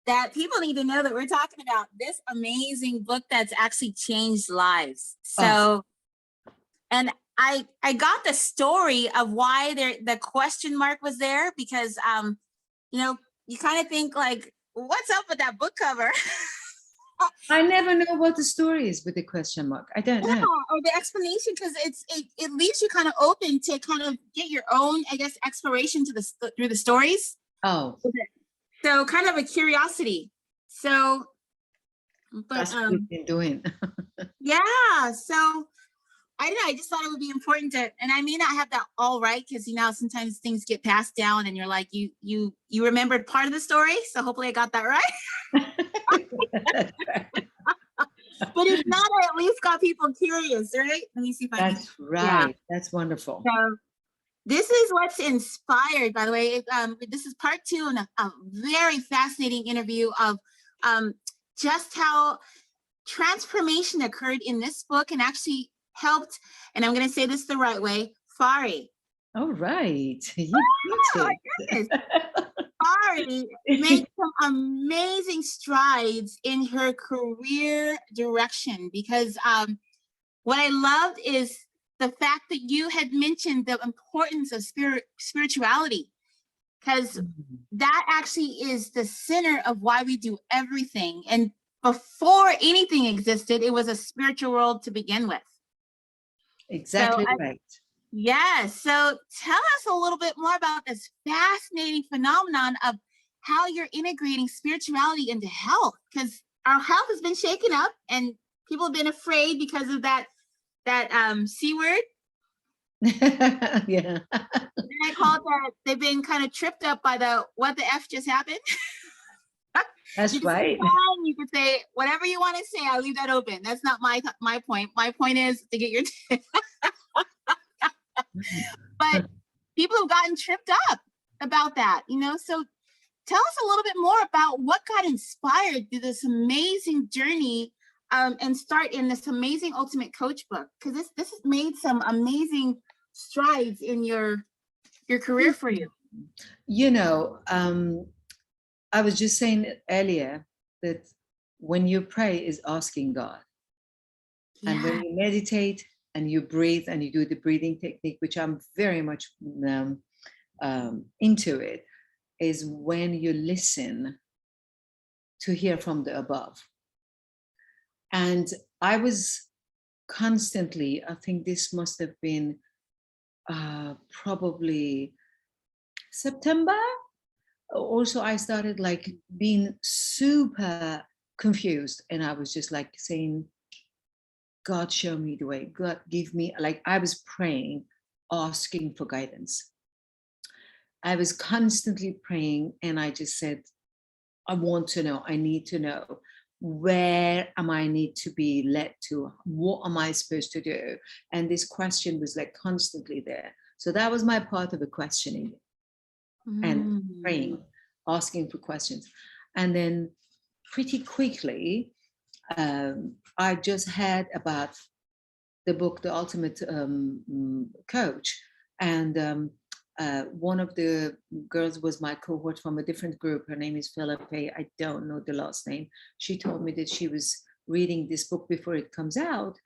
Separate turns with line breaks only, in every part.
that people need to know that we're talking about this amazing book that's actually changed lives.
Oh,
So, and I got the story of why the question mark was there because you know, you kind of think like, what's up with that book cover?
I never know what the story is with the question mark. I don't
Yeah,
know.
or the explanation, because it leaves you kind of open to kind of get your own, I guess, exploration to through the stories.
Oh,
So kind of a curiosity. So, but
that's what we've been doing.
yeah. So I don't know. I just thought it would be important to, and I may not have that all right because you know sometimes things get passed down, and you're like you remembered part of the story. So hopefully I got that right. But if not, I at least got people curious, right? Let me see if I can.
That's right. Yeah. That's wonderful.
So this is what's inspired, by the way. This is part 2 in a very fascinating interview of just how transformation occurred in this book and actually helped, and I'm going to say this the right way, Fari.
All right. You got it.
Fari made some amazing strides in her career direction because what I loved is the fact that you had mentioned the importance of spirituality, because that actually is the center of why we do everything. And before anything existed, it was a spiritual world to begin with.
Exactly right.
Yes. So tell us a little bit more about this fascinating phenomenon of how you're integrating spirituality into health, because our health has been shaken up and people have been afraid because of that C word.
Yeah.
And I call it that they've been kind of tripped up by the what the F just happened.
That's right.
You could say whatever you want to say. I'll leave that open. That's not my point. My point is to get your but people have gotten tripped up about that, you know. So tell us a little bit more about what got inspired through this amazing journey and start in this amazing Ultimate Coach book, because this has made some amazing strides in your career for you.
You know, I was just saying earlier that when you pray is asking God. Yeah. And when you meditate and you breathe and you do the breathing technique, which I'm very much into it, is when you listen to hear from the above. And I was constantly, I think this must have been probably September. Also, I started like being super confused, and I was just like saying, God, show me the way. God, give me, like I was praying, asking for guidance. I was constantly praying, and I just said, I want to know, I need to know, where am I need to be led to? What am I supposed to do? And this question was like constantly there. So that was my part of the questioning and praying, asking for questions. And then pretty quickly, I just heard about the book, The Ultimate Coach. And one of the girls was my cohort from a different group. Her name is Philippe. I don't know the last name. She told me that she was reading this book before it comes out.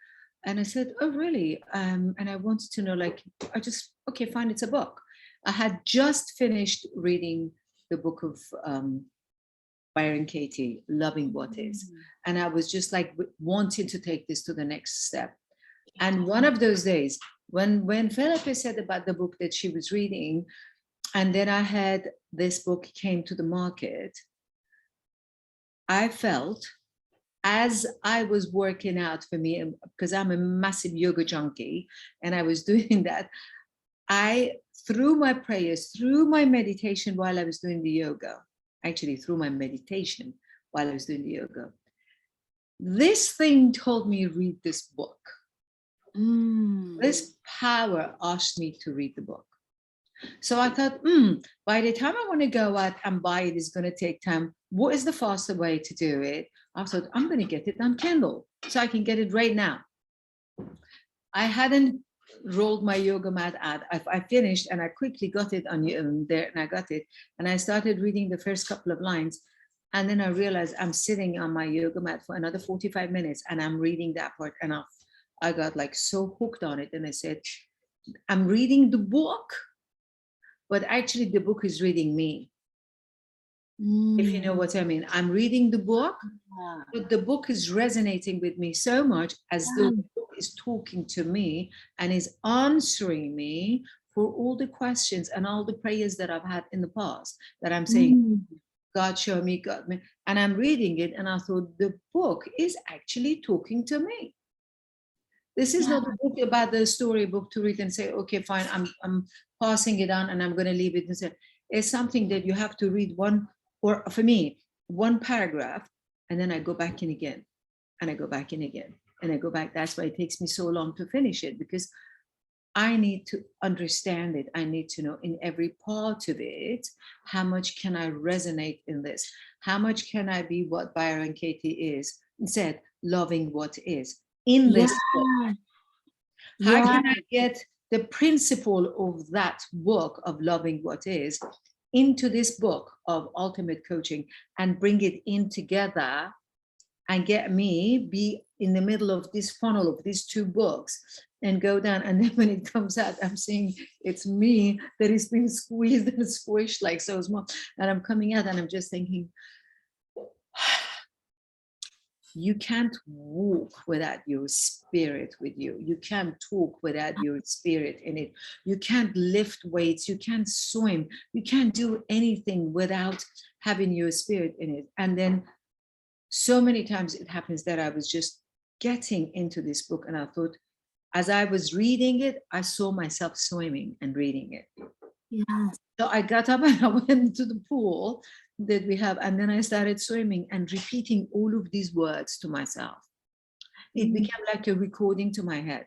And I said, oh, really? And I wanted to know, like, okay, fine, it's a book. I had just finished reading the book of Byron Katie, Loving What Is. And I was just like wanting to take this to the next step. And one of those days, when Philippa said about the book that she was reading, and then I had this book came to the market, I felt, as I was working out for me, because I'm a massive yoga junkie, and I was doing that, through my prayers, through my meditation while I was doing the yoga, actually through my meditation while I was doing the yoga, this thing told me, read this book. This power asked me to read the book. So I thought, by the time I want to go out and buy it is going to take time. What is the faster way to do it? I thought, I'm going to get it on Kindle so I can get it right now. I hadn't rolled my yoga mat out. I finished and I quickly got it on there, and I got it. And I started reading the first couple of lines. And then I realized I'm sitting on my yoga mat for another 45 minutes and I'm reading that part. And I got like so hooked on it. And I said, I'm reading the book, but actually the book is reading me. If you know what I mean. I'm reading the book, but the book is resonating with me so much as though the book is talking to me and is answering me for all the questions and all the prayers that I've had in the past, that I'm saying, God show me, God me. And I'm reading it and I thought the book is actually talking to me. This is not a book about the storybook to read and say, okay, fine, I'm passing it on and I'm going to leave it. And say, it's something that you have to read one, or for me, one paragraph, and then I go back in again, and I go back in again, and I go back. That's why it takes me so long to finish it, because I need to understand it. I need to know in every part of it, how much can I resonate in this? How much can I be what Byron Katie said, loving what is in this book? How can I get the principle of that book of loving what is into this book of ultimate coaching and bring it in together and get me be in the middle of this funnel of these two books and go down. And then when it comes out, I'm seeing it's me that is being squeezed and squished like so small. And I'm coming out and I'm just thinking, you can't walk without your spirit with you. You can't talk without your spirit in it. You can't lift weights. You can't swim. You can't do anything without having your spirit in it. And then so many times it happens that I was just getting into this book and I thought, as I was reading it, I saw myself swimming and reading it.
Yeah.
So I got up and I went to the pool that we have, and then I started swimming and repeating all of these words to myself. It became like a recording to my head,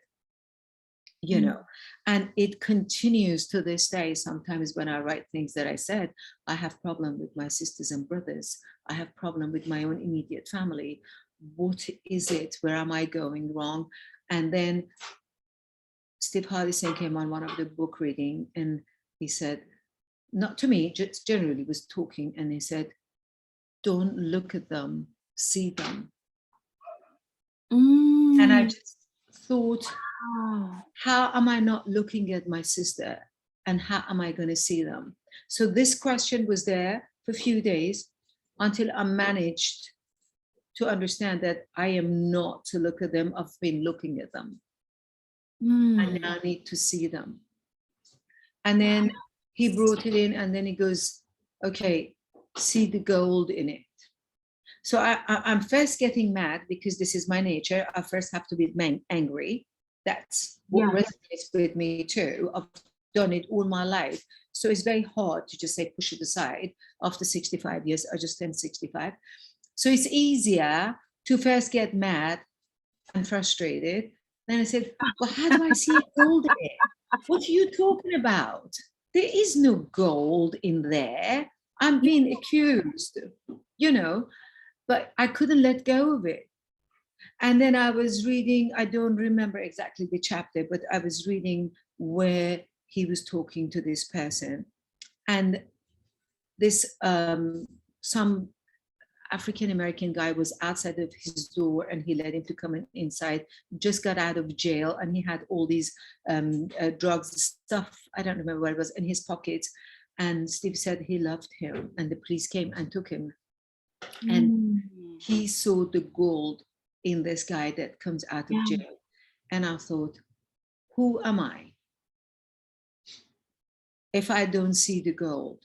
you know, and it continues to this day. Sometimes when I write things that I said, I have problem with my sisters and brothers. I have problem with my own immediate family. What is it? Where am I going wrong? And then Steve Hardison came on one of the book reading and he said, not to me, just generally was talking, and he said, don't look at them, see them. And I just thought, how am I not looking at my sister and how am I going to see them? So this question was there for a few days until I managed to understand that I am not to look at them. I've been looking at them. I now need to see them. And then he brought it in and then he goes, okay, see the gold in it. So I'm first getting mad because this is my nature. I first have to be angry. That's what resonates with me too. I've done it all my life. So it's very hard to just say, push it aside. After 65 years, I just turned 65. So it's easier to first get mad and frustrated. Then I said, well, how do I see gold in it? What are you talking about? There is no gold in there. I'm being accused, you know, but I couldn't let go of it. And then I was reading, I don't remember exactly the chapter, but I was reading where he was talking to this person. And this, some African-American guy was outside of his door and he let him to come inside, just got out of jail, and he had all these drugs, stuff, I don't remember what it was, in his pockets. And Steve said he loved him, and the police came and took him. And he saw the gold in this guy that comes out of jail. And I thought, who am I if I don't see the gold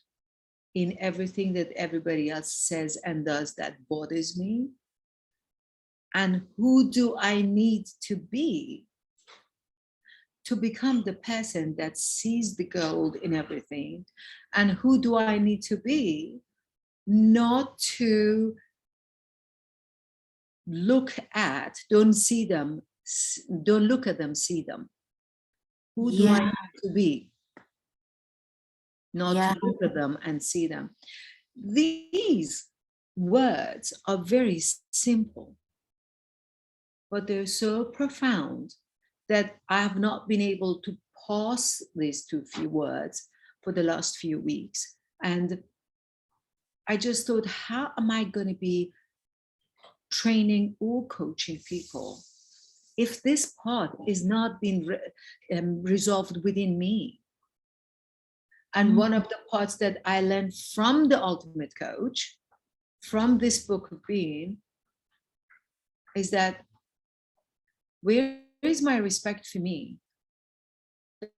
in everything that everybody else says and does that bothers me? And who do I need to be to become the person that sees the gold in everything? And who do I need to be not to look at, don't see them, don't look at them, see them? Who do I need to be not to look at them and see them? These words are very simple, but they're so profound that I have not been able to pass these two few words for the last few weeks. And I just thought, how am I going to be training or coaching people if this part is not being resolved within me? And one of the parts that I learned from the ultimate coach, from this book of being, is that where is my respect for me,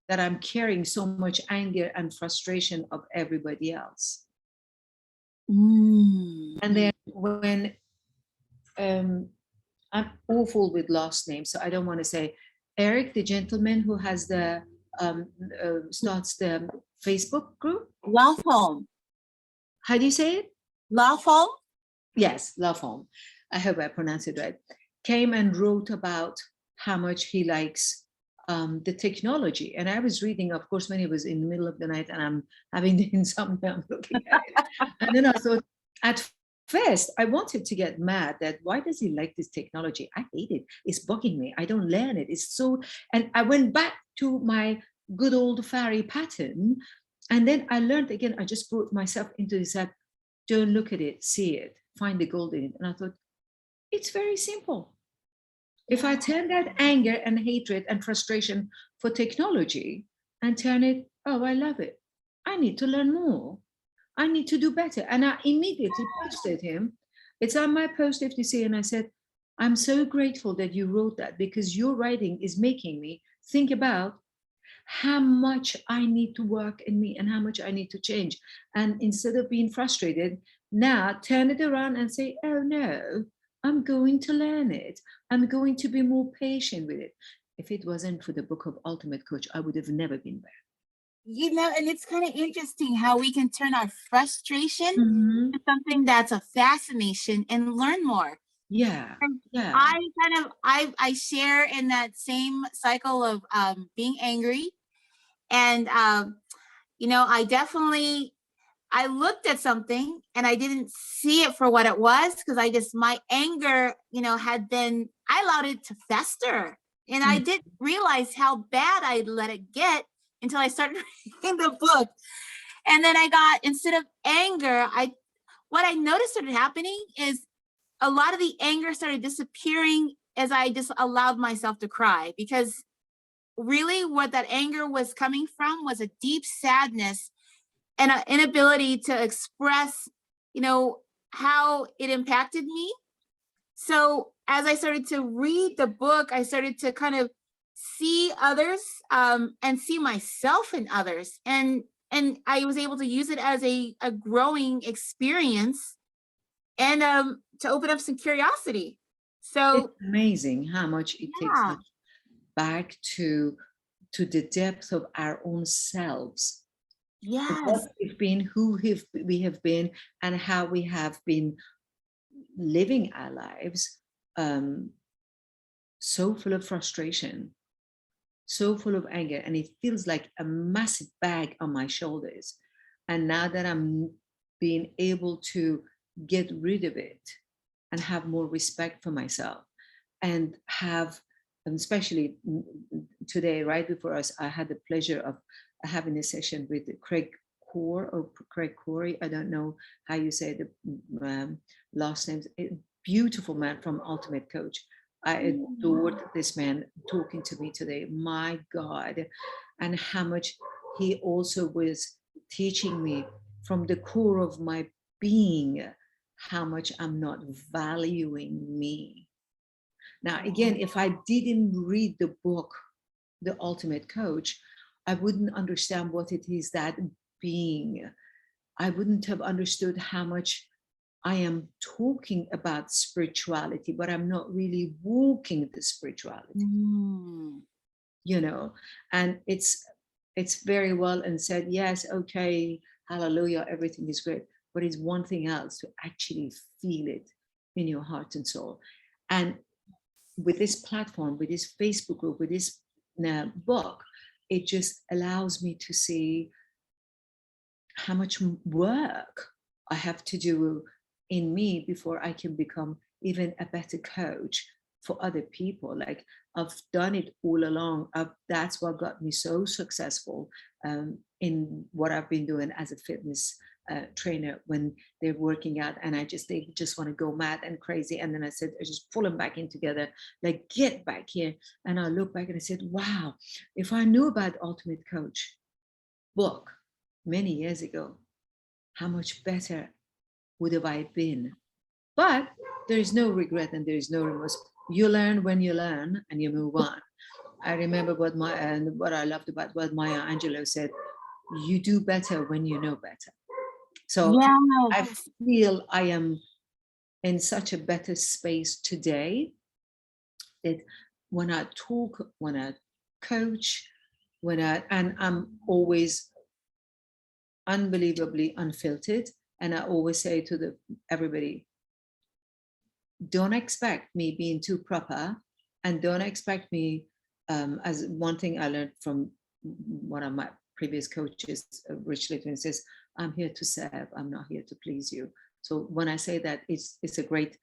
that I'm carrying so much anger and frustration of everybody else? And then when I'm awful with last names, so I don't want to say Eric, the gentleman who has the starts the Facebook group.
Love Home.
How do you say it?
Love Home?
Yes, Love Home. I hope I pronounced it right. Came and wrote about how much he likes the technology. And I was reading, of course, when it was in the middle of the night and I'm having the insomnia, I'm looking at it. And then I thought, at first, I wanted to get mad that why does he like this technology? I hate it. It's bugging me. I don't learn it. It's so, and I went back to my good old Fari pattern. And then I learned again, I just brought myself into this, that don't look at it, see it, find the gold in it. And I thought, it's very simple. If I turn that anger and hatred and frustration for technology and turn it, oh, I love it. I need to learn more. I need to do better. And I immediately posted him. It's on my post FTC. And I said, I'm so grateful that you wrote that, because your writing is making me think about how much I need to work in me and how much I need to change. And instead of being frustrated, now turn it around and say, oh no, I'm going to learn it. I'm going to be more patient with it. If it wasn't for the book of Ultimate Coach, I would have never been there.
You know, and it's kind of interesting how we can turn our frustration
Mhm.
to something that's a fascination and learn more.
Yeah.
And
Yeah.
I share in that same cycle of being angry. And you know, I looked at something and I didn't see it for what it was, because my anger, you know, I allowed it to fester. And I didn't realize how bad I let it get until I started reading the book. And then instead of anger, what I noticed started happening is a lot of the anger started disappearing as I just allowed myself to cry, because really what that anger was coming from was a deep sadness and an inability to express, you know, how it impacted me. So as I started to read the book, I started to kind of see others and see myself in others. And I was able to use it as a growing experience and to open up some curiosity. So
It's amazing how much it takes
yeah,
us back to the depth of our own selves. What
yes,
we've been, we have been, and how we have been living our lives, so full of frustration, so full of anger, and it feels like a massive bag on my shoulders. And now that I'm being able to get rid of it and have more respect for myself, and have, especially today, right before us, I had the pleasure of having a session with Craig Corey. I don't know how you say the last names. Beautiful man from Ultimate Coach. I adored this man talking to me today. My God, and how much he also was teaching me from the core of my being how much I'm not valuing me. Now, again, if I didn't read the book, The Ultimate Coach, I wouldn't understand what it is that being. I wouldn't have understood how much I am talking about spirituality, but I'm not really walking the spirituality, you know. And it's very well and said, yes, okay, hallelujah, everything is great. But it's one thing else to actually feel it in your heart and soul. And with this platform, with this Facebook group, with this book, it just allows me to see how much work I have to do in me before I can become even a better coach for other people. Like, I've done it all along. That's what got me so successful in what I've been doing as a fitness trainer when they're working out, and they just want to go mad and crazy. And then I said, I just pull them back in together, like, get back here. And I look back and I said, wow, if I knew about Ultimate Coach book many years ago, how much better would have I been? But there is no regret and there is no remorse. You learn when you learn and you move on. I remember what I loved about what Maya Angelou said, you do better when you know better. So I
Yes.
feel I am in such a better space today that when I talk, when I coach, and I'm always unbelievably unfiltered. And I always say to everybody, don't expect me being too proper, and don't expect me, as one thing I learned from one of my previous coaches, Rich Litwin, says, I'm here to serve, I'm not here to please you. So when I say that, it's a great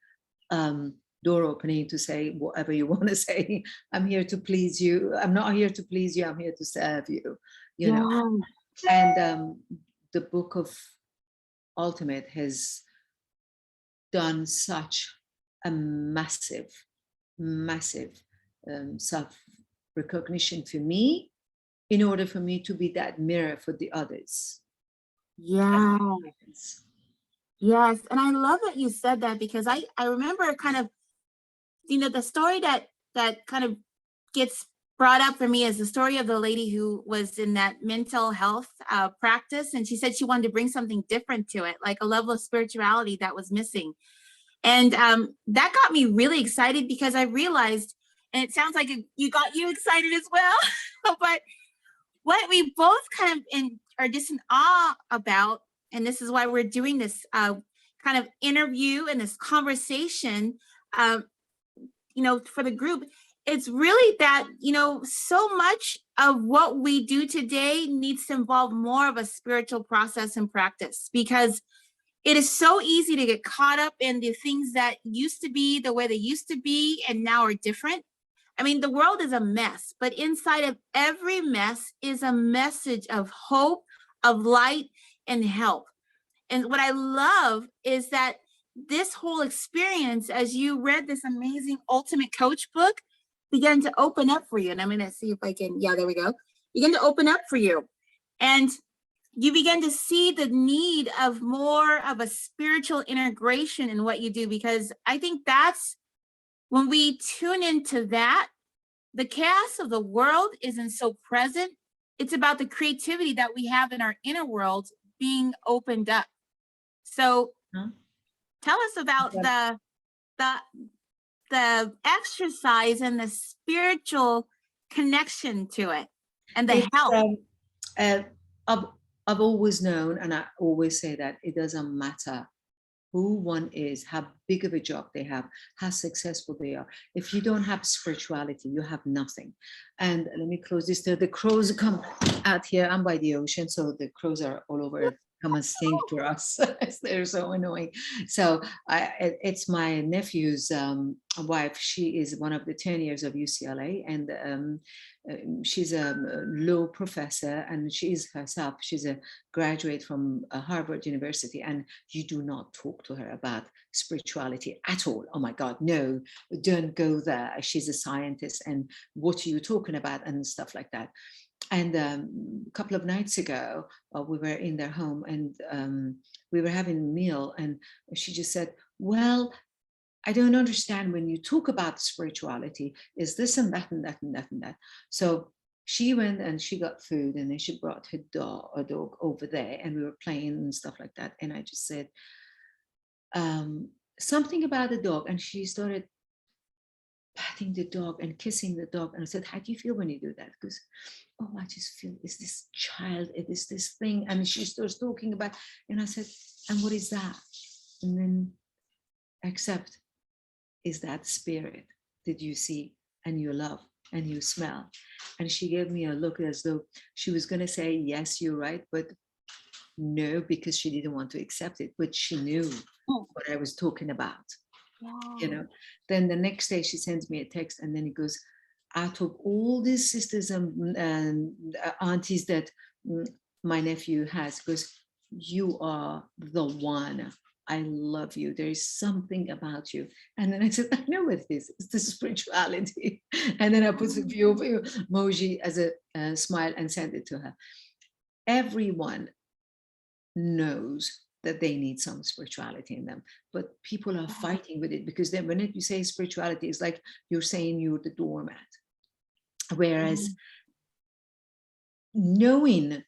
door opening to say whatever you want to say. I'm here to please you. I'm not here to please you, I'm here to serve you, you know. And the book of Ultimate has done such a massive self-recognition for me, in order for me to be that mirror for the others.
Yes. Yes. And I love that you said that, because I remember kind of, the story that kind of gets brought up for me is the story of the lady who was in that mental health practice. And she said she wanted to bring something different to it, like a level of spirituality that was missing. And that got me really excited, because I realized, and it sounds like you got you excited as well, but what we both kind of are just in awe about, and this is why we're doing this kind of interview and this conversation, for the group, it's really that, so much of what we do today needs to involve more of a spiritual process and practice, because it is so easy to get caught up in the things that used to be the way they used to be and now are different. I mean, the world is a mess, but inside of every mess is a message of hope, of light, and help. And what I love is that this whole experience, as you read this amazing Ultimate Coach book, began to open up for you. And I'm going to see if I can, yeah, there we go. Begin to open up for you. And you begin to see the need of more of a spiritual integration in what you do, because I think that's when we tune into that, the chaos of the world isn't so present. It's about the creativity that we have in our inner world being opened up. So tell us about the exercise and the spiritual connection to it and the help.
I've always known, and I always say that it doesn't matter who one is, how big of a job they have, how successful they are. If you don't have spirituality, you have nothing. And let me close this. The crows come out here. I'm by the ocean, so the crows are all over. Come and sing for us. They're so annoying. So it's my nephew's wife. She is one of the 10 years of UCLA, and she's a law professor, and she is herself. She's a graduate from Harvard University, and you do not talk to her about spirituality at all. Oh my God, no, don't go there. She's a scientist, and what are you talking about, and stuff like that. And a couple of nights ago, we were in their home, and we were having a meal, and she just said, well, I don't understand when you talk about spirituality, is this and that and that and that and that. So she went and she got food, and then she brought her dog over there, and we were playing and stuff like that. And I just said something about the dog, and she started patting the dog and kissing the dog. And I said, how do you feel when you do that? Because, oh, I just feel it's this child, it is this thing. And she starts talking about, and I said, and what is that? And then accept, is that spirit that you see and you love and you smell. And she gave me a look as though she was going to say, yes, you're right, but no, because she didn't want to accept it, but she knew what I was talking about. Then the next day she sends me a text, and then it goes, out of all these sisters and aunties that my nephew has, goes, you are the one. I love you. There is something about you. And then I said, I know what it is. It's the spirituality. And then I put a few emoji as a smile and sent it to her. Everyone knows that they need some spirituality in them, but people are fighting with it, because then when you say spirituality, it's like you're saying you're the doormat. Whereas knowing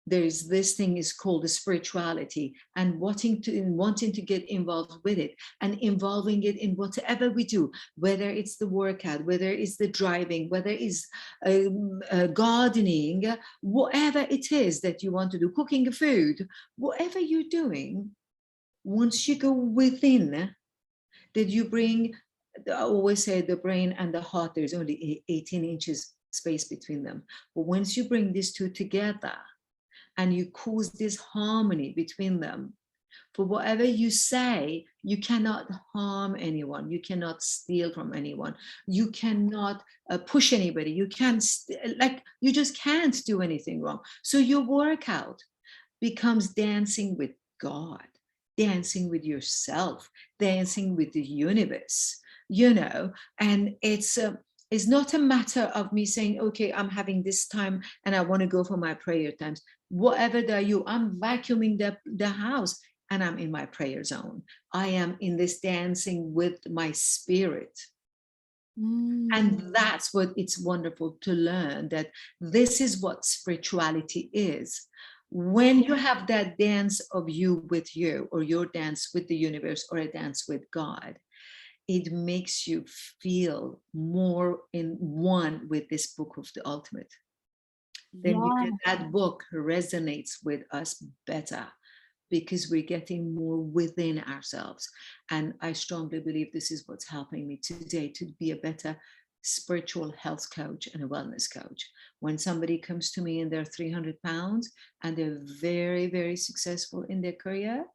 there is this thing is called the spirituality, and wanting to get involved with it, and involving it in whatever we do, whether it's the workout, whether it's the driving, whether it's gardening, whatever it is that you want to do, cooking food, whatever you're doing, once you go within, that you bring, I always say the brain and the heart, there's only 18 inches space between them. But once you bring these two together and you cause this harmony between them, for whatever you say, you cannot harm anyone. You cannot steal from anyone. You cannot push anybody. You can't, you just can't do anything wrong. So your workout becomes dancing with God, dancing with yourself, dancing with the universe, and it's not a matter of me saying, okay, I'm having this time and I want to go for my prayer times. Whatever that I'm vacuuming the house and I'm in my prayer zone. I am in this dancing with my spirit. And that's what it's wonderful to learn, that this is what spirituality is. When you have that dance of you with you, or your dance with the universe, or a dance with God, it makes you feel more in one with this book of the ultimate. Then that book resonates with us better, because we're getting more within ourselves. And I strongly believe this is what's helping me today to be a better spiritual health coach and a wellness coach. When somebody comes to me and they're 300 pounds and they're very, very successful in their career,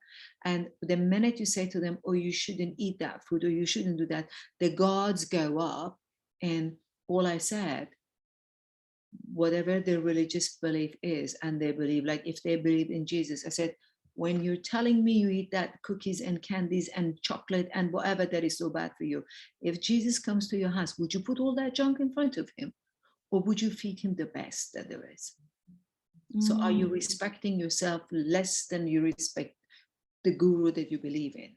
and the minute you say to them, oh, you shouldn't eat that food, or you shouldn't do that, the guards go up. And all I said, whatever their religious belief is, and they believe, like if they believe in Jesus, I said, when you're telling me you eat that cookies and candies and chocolate and whatever that is so bad for you, if Jesus comes to your house, would you put all that junk in front of him, or would you feed him the best that there is? So are you respecting yourself less than you respect the guru that you believe in?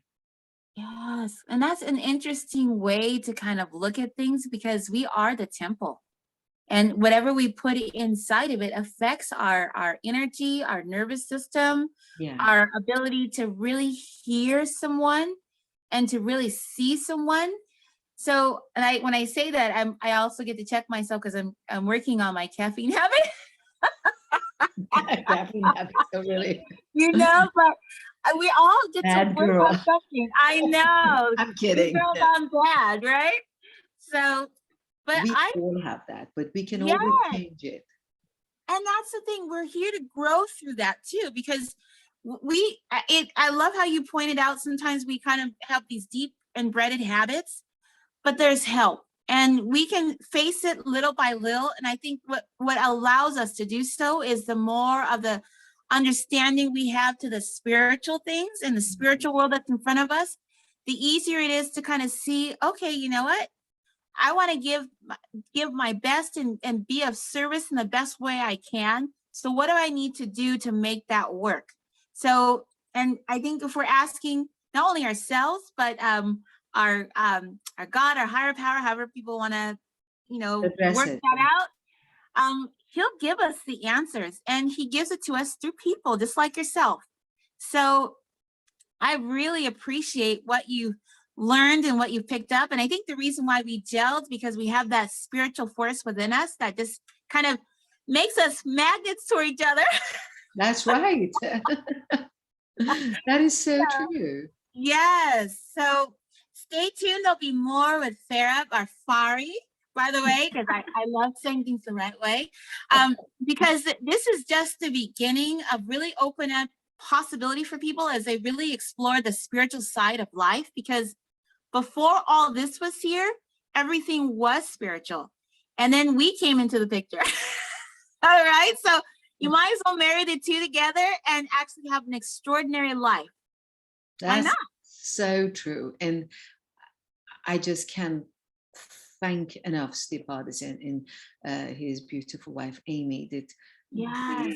Yes, and that's an interesting way to kind of look at things, because we are the temple. And whatever we put inside of it affects our energy, our nervous system, our ability to really hear someone and to really see someone. So, and when I say that, I also get to check myself, because I'm working on my caffeine habit.
Caffeine habits, so really.
But we all get
Bad
to work
girl.
on something. I know.
I'm kidding.
Girl gone bad, right? So, but
we all have that, but we can always change it.
And that's the thing, we're here to grow through that too, because I love how you pointed out, sometimes we kind of have these deep embedded habits, but there's help, and we can face it little by little. And I think what allows us to do so is the more of the understanding we have to the spiritual things and the spiritual world that's in front of us, the easier it is to kind of see, okay, you know what? I want to give my best and be of service in the best way I can. So what do I need to do to make that work? So, and I think if we're asking not only ourselves, but our God, our higher power, however people want to, work that out, he'll give us the answers, and he gives it to us through people just like yourself. So I really appreciate what you learned and what you picked up. And I think the reason why we gelled, because we have that spiritual force within us that just kind of makes us magnets to each other.
That's right. That is so true.
Yes. So stay tuned. There'll be more with Farah, or Fari, by the way, because I love saying things the right way. Because this is just the beginning of really open up possibility for people as they really explore the spiritual side of life. Because before all this was here, everything was spiritual. And then we came into the picture. All right. So You might as well marry the two together and actually have an extraordinary life. Why
That's
not?
so true. And I just can't thank enough Steve Hardison and his beautiful wife, Amy, that
Yes.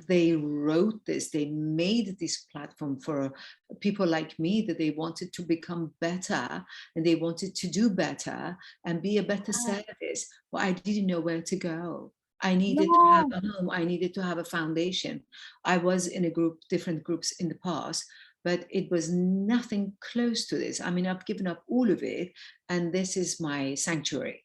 they wrote this, they made this platform for people like me, that they wanted to become better and they wanted to do better and be a better service. Well, I didn't know where to go. I needed to have a home. I needed to have a foundation. I was in a group, different groups in the past, but it was nothing close to this. I mean, I've given up all of it, and this is my sanctuary.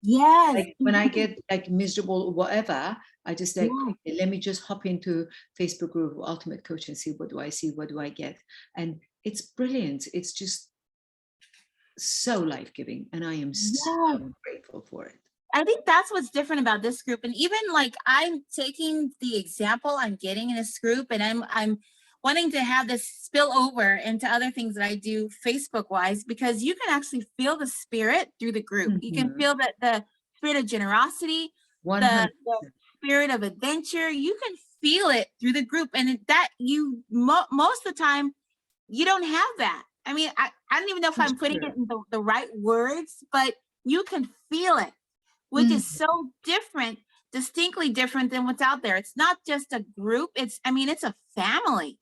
Yes.
Like when I get like miserable or whatever, I just like,
Yeah.
okay, let me just hop into Facebook group Ultimate Coach and see what do I see, what do I get. And it's brilliant. It's just so life-giving, and I am so grateful for it.
I think that's what's different about this group. And even like I'm taking the example I'm getting in this group, and I'm wanting to have this spill over into other things that I do Facebook wise, because you can actually feel the spirit through the group. You can feel that the spirit of generosity,
100%.
the spirit of adventure. You can feel it through the group, and that you most of the time you don't have that. I mean, I don't even know if I'm putting it in the right words, but you can feel it, which is so different, distinctly different than what's out there. It's not just a group. It's a family.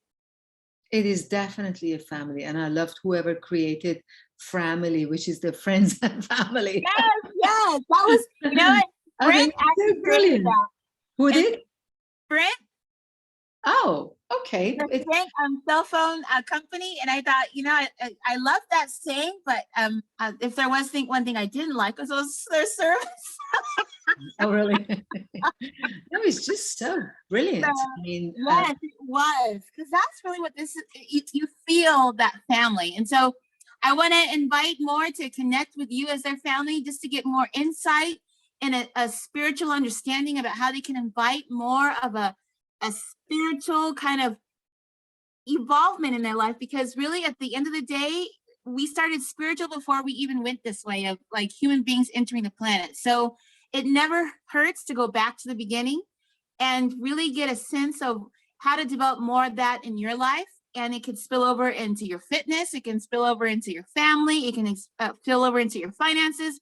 It is definitely a family. And I loved whoever created Family, which is the friends and family.
Yes. That was, you know what? Brent actually created that.
Who did?
Brent.
Oh, okay.
The Brent cell phone company. And I thought, I love that saying, but if there was one thing I didn't like was their service.
Oh, really? It was just so brilliant. I mean,
yes, it was, because that's really what this is. You feel that family. And so I want to invite more to connect with you as their family, just to get more insight and a spiritual understanding about how they can invite more of a spiritual kind of involvement in their life. Because really, at the end of the day, we started spiritual before we even went this way of like human beings entering the planet. So it never hurts to go back to the beginning and really get a sense of how to develop more of that in your life. And it can spill over into your fitness. It can spill over into your family. It can spill over into your finances.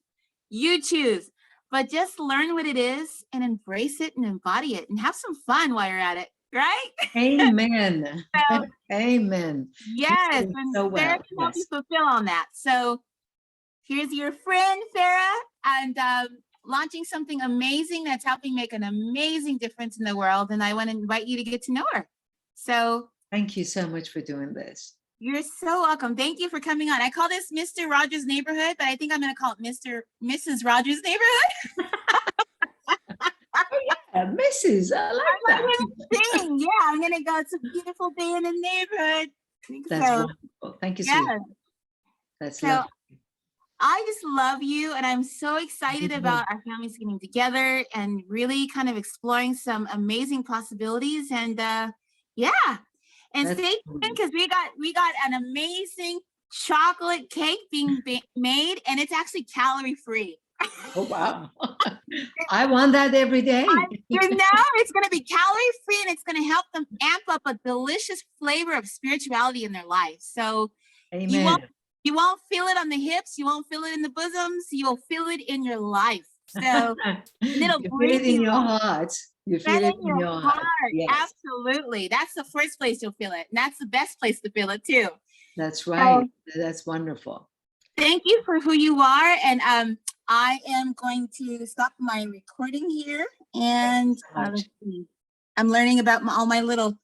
You choose, but just learn what it is and embrace it and embody it and have some fun while you're at it. Right?
Amen.
So,
amen.
Yes. And
so well.
Farah can help you fulfill on that. So here's your friend, Farah, and launching something amazing that's helping make an amazing difference in the world. And I want to invite you to get to know her. So
thank you so much for doing this.
You're so welcome. Thank you for coming on. I call this Mr. Rogers Neighborhood, but I think I'm going to call it Mrs. Rogers Neighborhood.
Yeah, Mrs. I like that.
Yeah, I'm going to go. It's a beautiful day in the neighborhood.
That's wonderful. Thank you, sweetheart. That's lovely.
I just love you, and I'm so excited about our families getting together and really kind of exploring some amazing possibilities. And and stay tuned, because we got an amazing chocolate cake being made, and it's actually calorie free.
Oh wow! I want that every day.
It's going to be calorie free, and it's going to help them amp up a delicious flavor of spirituality in their life. So
Amen.
You won't feel it on the hips. You won't feel it in the bosoms. You'll feel it in your life. So it'll
feel it in your heart. You feel it in your heart.
Yes. Absolutely. That's the first place you'll feel it. And that's the best place to feel it too.
That's right. That's wonderful.
Thank you for who you are. And I am going to stop my recording here. And let's see. I'm learning about all my little